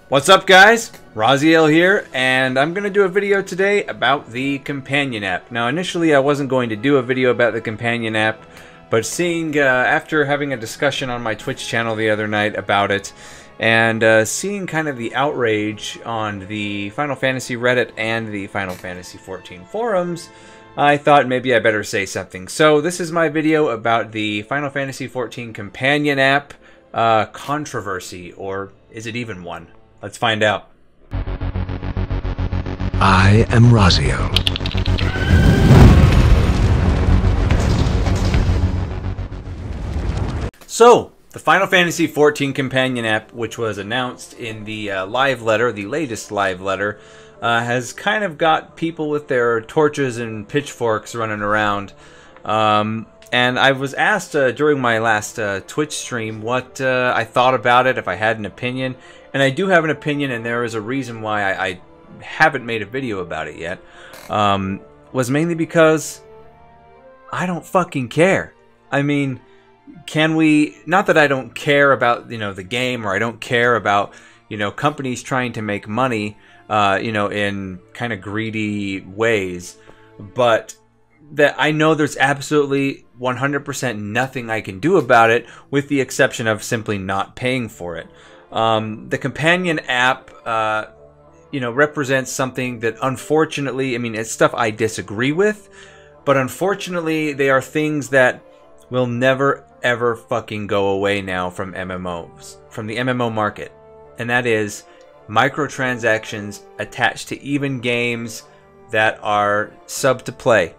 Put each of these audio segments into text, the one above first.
What's up, guys? Raziel here, and I'm going to do a video today about the companion app. Now, initially I wasn't going to do a video about the companion app, but seeing, after having a discussion on my Twitch channel the other night about it, and seeing kind of the outrage on the Final Fantasy Reddit and the Final Fantasy XIV forums, I thought maybe I better say something. So this is my video about the Final Fantasy XIV companion app controversy, or is it even one? Let's find out. I am Raziel. So, the Final Fantasy XIV companion app, which was announced in the live letter, the latest live letter, has kind of got people with their torches and pitchforks running around. And I was asked during my last Twitch stream what I thought about it, if I had an opinion. And I do have an opinion, and there is a reason why I haven't made a video about it yet. Was mainly because I don't fucking care. I mean, can we... Not that I don't care about, the game, or I don't care about, companies trying to make money, in kind of greedy ways. But that I know there's absolutely 100% nothing I can do about it, with the exception of simply not paying for it. The companion app, represents something that, unfortunately, I mean, it's stuff I disagree with, but unfortunately, they are things that will never, ever fucking go away now from MMOs, from the MMO market. And that is microtransactions attached to even games that are sub to play.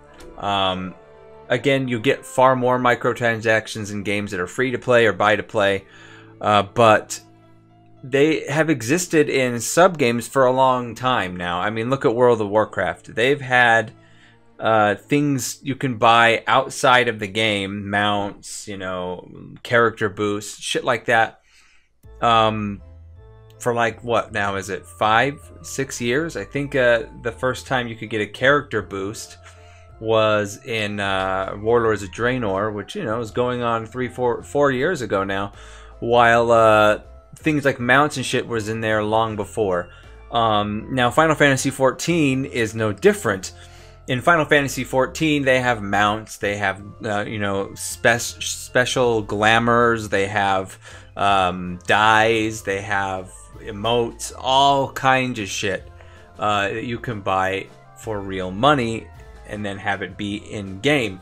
Again, you get far more microtransactions in games that are free to play or buy to play, but they have existed in sub-games for a long time now. I mean, look at World of Warcraft. They've had things you can buy outside of the game, mounts, character boosts, shit like that, for like, what now is it, 5-6 years? I think the first time you could get a character boost was in Warlords of Draenor, which, is going on 4 years ago now, while things like mounts and shit was in there long before. Now, Final Fantasy XIV is no different. In Final Fantasy XIV, they have mounts, they have, special glamours, they have dyes, they have emotes, all kinds of shit that you can buy for real money and then have it be in-game.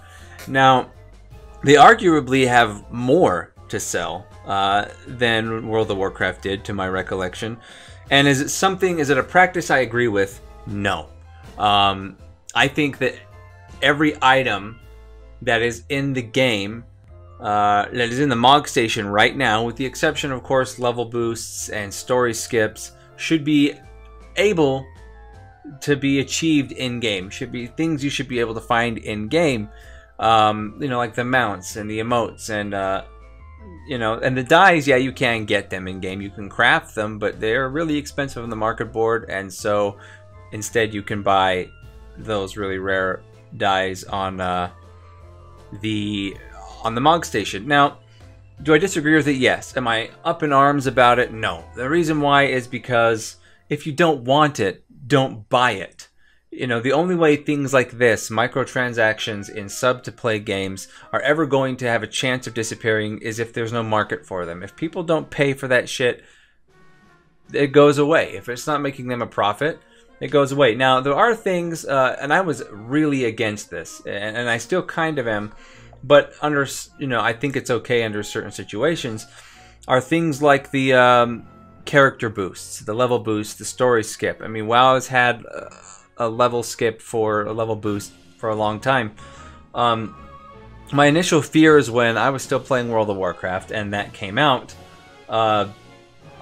Now, they arguably have more to sell than World of Warcraft did, to my recollection. And is it a practice I agree with? No. I think that every item that is in the game, that is in the Mog Station right now, with the exception, of course, level boosts and story skips, should be able to be achieved in-game. Should be things you should be able to find in-game. Like the mounts and the emotes and and the dyes, yeah, you can get them in game. You can craft them, but they're really expensive on the market board, and so instead you can buy those really rare dyes on the Mog Station. Now, do I disagree with it? Yes. Am I up in arms about it? No. The reason why is because if you don't want it, don't buy it. The only way things like this, microtransactions in sub-to-play games, are ever going to have a chance of disappearing is if there's no market for them. If people don't pay for that shit, it goes away. If it's not making them a profit, it goes away. Now, there are things, and I was really against this, and I still kind of am, but under, I think it's okay under certain situations, are things like the character boosts, the level boosts, the story skip. I mean, WoW has had a level skip for a level boost for a long time. My initial fears when I was still playing World of Warcraft and that came out, I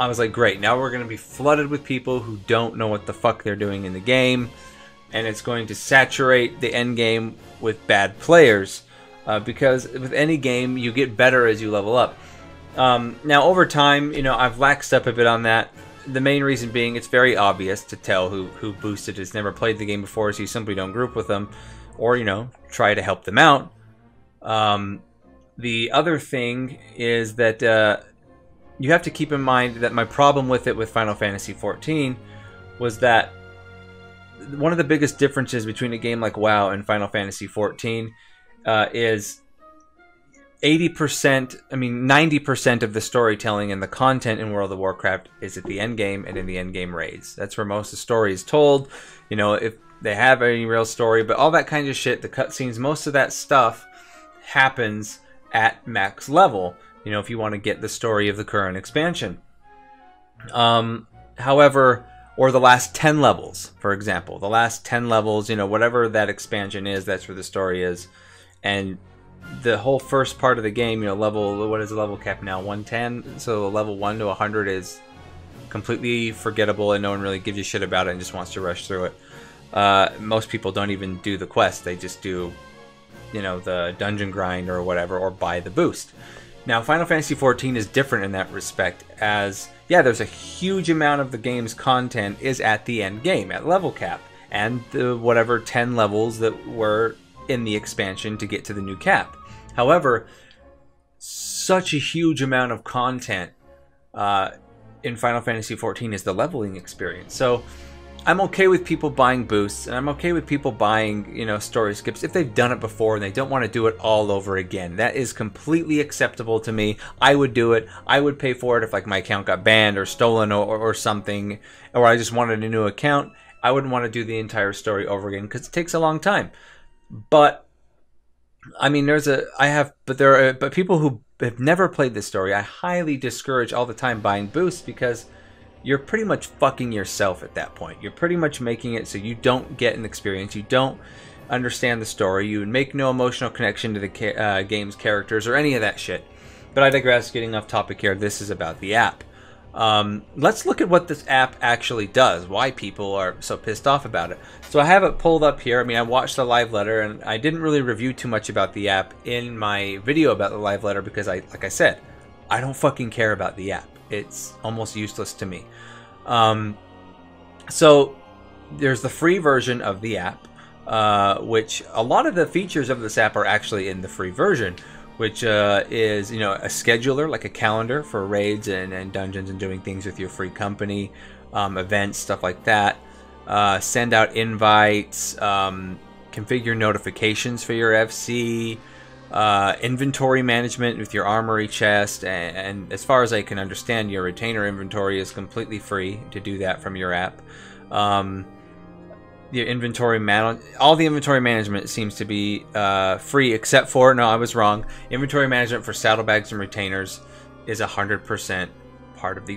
was like, great, now we're going to be flooded with people who don't know what the fuck they're doing in the game, and it's going to saturate the end game with bad players, because with any game you get better as you level up. Now, over time, I've laxed up a bit on that. The main reason being, it's very obvious to tell who boosted has never played the game before, so you simply don't group with them, or, try to help them out. The other thing is that you have to keep in mind that my problem with it with Final Fantasy XIV was that one of the biggest differences between a game like WoW and Final Fantasy XIV is 80%, I mean 90% of the storytelling and the content in World of Warcraft is at the end game and in the end game raids. That's where most of the story is told. You know, if they have any real story, but all that kind of shit, the cutscenes, most of that stuff happens at max level. You know, if you want to get the story of the current expansion. However, or the last 10 levels, for example. The last 10 levels, you know, whatever that expansion is, that's where the story is. And the whole first part of the game, you know, level, what is the level cap now? 110? So level 1 to 100 is completely forgettable and no one really gives a shit about it and just wants to rush through it. Most people don't even do the quest. They just do, you know, the dungeon grind or whatever, or buy the boost. Now, Final Fantasy XIV is different in that respect, as, yeah, there's a huge amount of the game's content is at the end game, at level cap, and the whatever 10 levels that were in the expansion to get to the new cap. However, such a huge amount of content in Final Fantasy XIV is the leveling experience. So I'm okay with people buying boosts, and I'm okay with people buying, you know, story skips if they've done it before and they don't want to do it all over again. That is completely acceptable to me. I would do it. I would pay for it if, like, my account got banned or stolen or something, or I just wanted a new account. I wouldn't want to do the entire story over again because it takes a long time. But I mean, but people who have never played this story, I highly discourage all the time buying boosts, because you're pretty much fucking yourself at that point. You're pretty much making it so you don't get an experience, you don't understand the story, you make no emotional connection to the game's characters or any of that shit. But I digress, getting off topic here. This is about the app. Let's look at what this app actually does, why people are so pissed off about it. So I have it pulled up here. I mean, I watched the live letter, and I didn't really review too much about the app in my video about the live letter because, like I said, I don't fucking care about the app. It's almost useless to me. So there's the free version of the app, which a lot of the features of this app are actually in the free version, which is, you know, a scheduler, like a calendar for raids and dungeons and doing things with your free company, events, stuff like that. Send out invites, configure notifications for your FC, inventory management with your armory chest, and as far as I can understand, your retainer inventory is completely free to do that from your app. Your inventory all the inventory management seems to be free, except for, no, I was wrong, inventory management for saddlebags and retainers is 100% part of the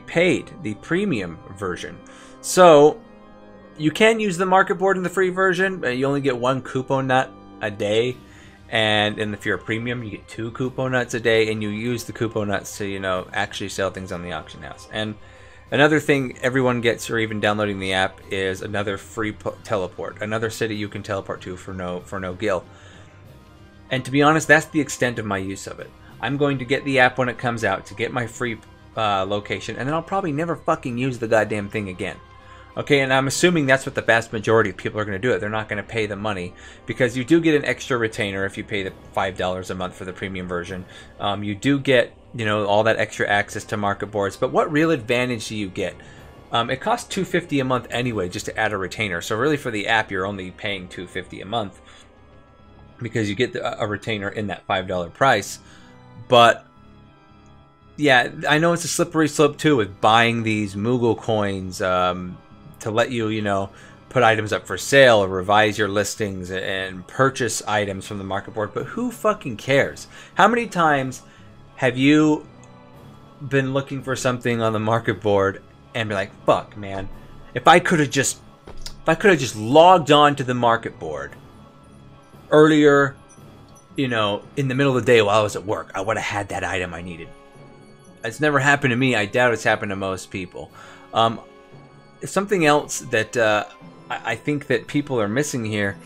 premium version. So you can use the market board in the free version, but you only get 1 Kupo nut a day. And if you're a premium, you get 2 Kupo nuts a day, and you use the Kupo nuts to, you know, actually sell things on the auction house. And another thing everyone gets, or even downloading the app, is another free teleport, another city you can teleport to for no gil. And to be honest, that's the extent of my use of it. I'm going to get the app when it comes out to get my free location, and then I'll probably never fucking use the goddamn thing again. Okay, and I'm assuming that's what the vast majority of people are going to do. They're not going to pay the money, because you do get an extra retainer if you pay the $5 a month for the premium version. You do get, you know, all that extra access to market boards. But what real advantage do you get? It costs $250 a month anyway just to add a retainer. So really, for the app, you're only paying $250 a month because you get a retainer in that $5 price. But yeah, I know it's a slippery slope too with buying these Moogle coins. To let you, you know, put items up for sale or revise your listings and purchase items from the market board. But who fucking cares? How many times have you been looking for something on the market board and be like, fuck, man, if I could have just logged on to the market board earlier, you know, in the middle of the day while I was at work, I would have had that item I needed. It's never happened to me. I doubt it's happened to most people. Something else that I think that people are missing here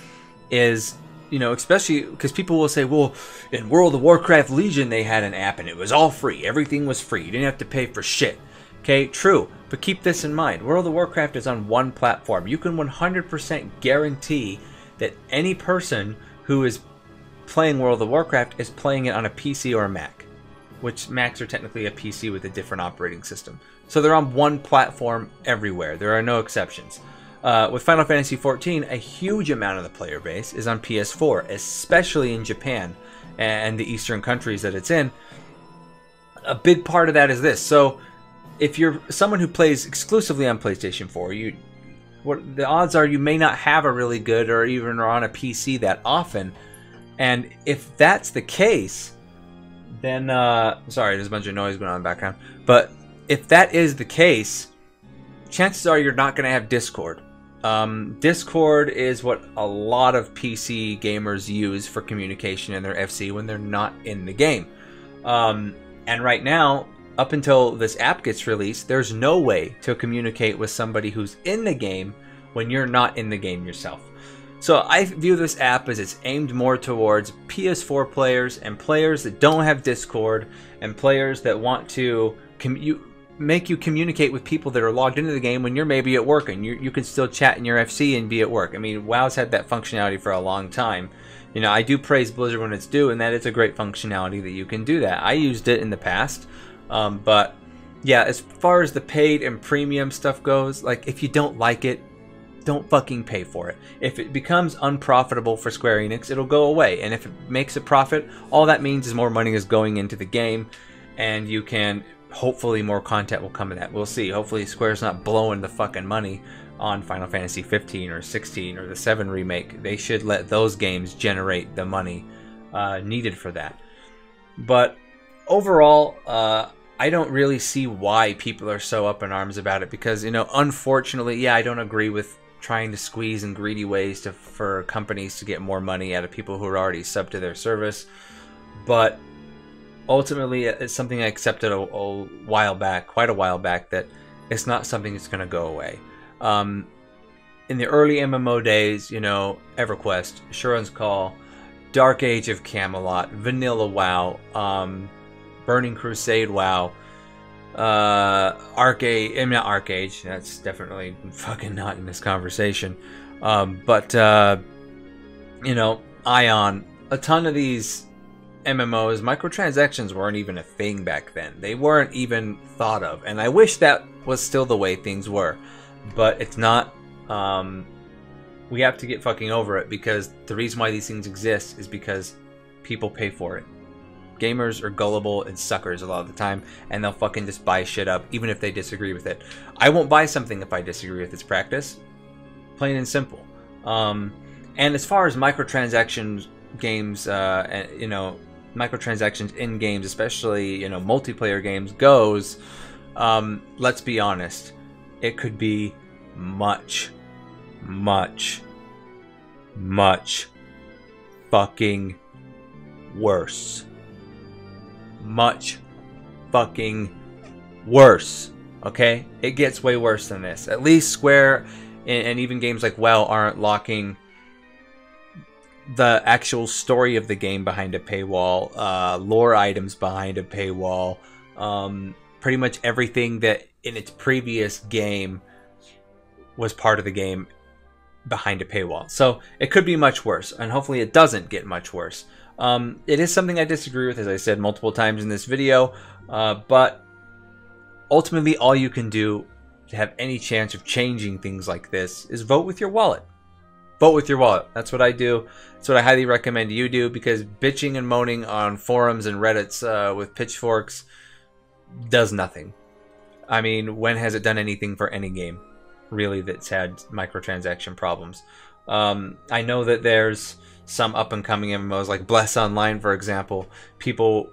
is, you know, especially because people will say, well, in World of Warcraft Legion, they had an app and it was all free. Everything was free. You didn't have to pay for shit. Okay, true. But keep this in mind. World of Warcraft is on one platform. You can 100% guarantee that any person who is playing World of Warcraft is playing it on a PC or a Mac. which Macs are technically a PC with a different operating system. So they're on one platform everywhere. There are no exceptions. With Final Fantasy XIV, a huge amount of the player base is on PS4, especially in Japan and the Eastern countries that it's in. A big part of that is this. So if you're someone who plays exclusively on PlayStation 4, the odds are you may not have a really good or even are on a PC that often. And if that's the case, then sorry, there's a bunch of noise going on in the background. But if that is the case, chances are you're not going to have Discord. Discord is what a lot of PC gamers use for communication in their FC when they're not in the game. And right now, up until this app gets released, there's no way to communicate with somebody who's in the game when you're not in the game yourself. So I view this app as it's aimed more towards PS4 players and players that don't have Discord and players that want to make you communicate with people that are logged into the game when you're maybe at work, and you can still chat in your FC and be at work. I mean, WoW's had that functionality for a long time. You know, I do praise Blizzard when it's due, and that is a great functionality that you can do that. I used it in the past, but yeah, as far as the paid and premium stuff goes, like, if you don't like it, don't fucking pay for it. If it becomes unprofitable for Square Enix, it'll go away, and if it makes a profit, all that means is more money is going into the game, and you can hopefully more content will come of that. We'll see. Hopefully Square's not blowing the fucking money on Final Fantasy 15 or 16 or the 7 remake. They should let those games generate the money needed for that. But overall, I don't really see why people are so up in arms about it, because, you know, unfortunately, yeah, I don't agree with trying to squeeze in greedy ways for companies to get more money out of people who are already subbed to their service. But ultimately, it's something I accepted a while back, quite a while back, that it's not something that's going to go away. In the early MMO days, you know, EverQuest, Shuren's Call, Dark Age of Camelot, Vanilla WoW, Burning Crusade WoW, Arcade, not Arcade, that's definitely fucking not in this conversation, but you know, Ion, a ton of these MMOs, microtransactions weren't even a thing back then. They weren't even thought of, and I wish that was still the way things were, but it's not. We have to get fucking over it, because the reason why these things exist is because people pay for it. Gamers are gullible and suckers a lot of the time, and they'll fucking just buy shit up even if they disagree with it. I won't buy something if I disagree with its practice, plain and simple. And as far as microtransactions games, you know, microtransactions in games, especially, you know, multiplayer games goes, let's be honest, it could be much fucking worse. Much fucking worse. Okay? It gets way worse than this. At least Square and even games like WoW aren't locking the actual story of the game behind a paywall, lore items behind a paywall, pretty much everything that in its previous game was part of the game behind a paywall. So it could be much worse, and hopefully it doesn't get much worse. It is something I disagree with, as I said multiple times in this video, but ultimately all you can do to have any chance of changing things like this is vote with your wallet. Vote with your wallet. That's what I do. That's what I highly recommend you do, because bitching and moaning on forums and Reddits with pitchforks does nothing. I mean, when has it done anything for any game, really, that's had microtransaction problems? I know that there's some up-and-coming MMOs, like Bless Online, for example. People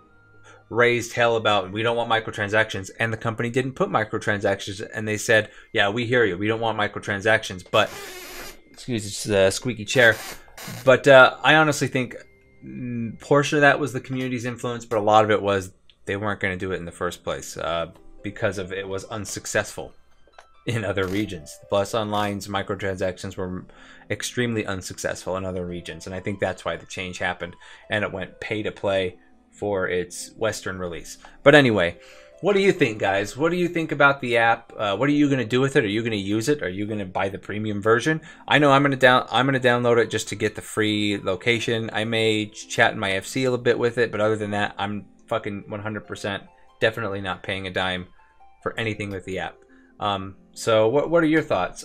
raised hell about, we don't want microtransactions, and the company didn't put microtransactions, and they said, yeah, we hear you, we don't want microtransactions, but... Excuse me, it's a squeaky chair. But I honestly think portion of that was the community's influence, but a lot of it was they weren't going to do it in the first place because of it was unsuccessful in other regions. Plus, Online's microtransactions were extremely unsuccessful in other regions, and I think that's why the change happened, and it went pay-to-play for its Western release. But anyway, what do you think, guys? What do you think about the app? What are you going to do with it? Are you going to use it? Are you going to buy the premium version? I know I'm going to download it just to get the free location. I may chat in my FC a little bit with it, but other than that, I'm fucking 100% definitely not paying a dime for anything with the app. So what are your thoughts?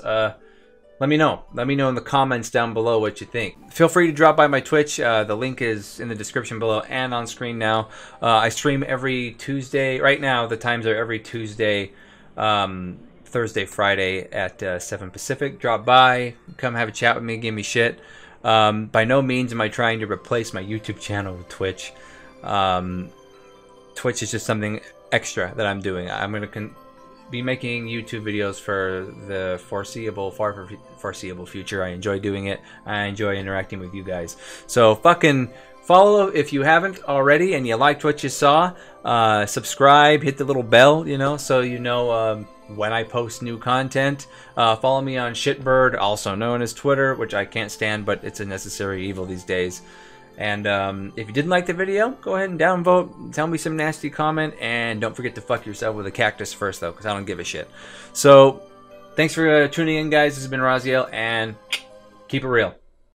Let me know. Let me know in the comments down below what you think. Feel free to drop by my Twitch. The link is in the description below and on screen now. I stream every Tuesday. Right now, the times are every Tuesday, Thursday, Friday at 7 Pacific. Drop by. Come have a chat with me. Give me shit. By no means am I trying to replace my YouTube channel with Twitch. Twitch is just something extra that I'm doing. I'm going to be making YouTube videos for the far foreseeable future. I enjoy doing it. I enjoy interacting with you guys. So fucking follow if you haven't already and you liked what you saw. Subscribe, hit the little bell, you know, so you know when I post new content. Follow me on Shitbird, also known as Twitter, which I can't stand, but it's a necessary evil these days. And if you didn't like the video, go ahead and downvote. Tell me some nasty comment. And don't forget to fuck yourself with a cactus first, though, because I don't give a shit. So, thanks for tuning in, guys. This has been Raziel, and keep it real.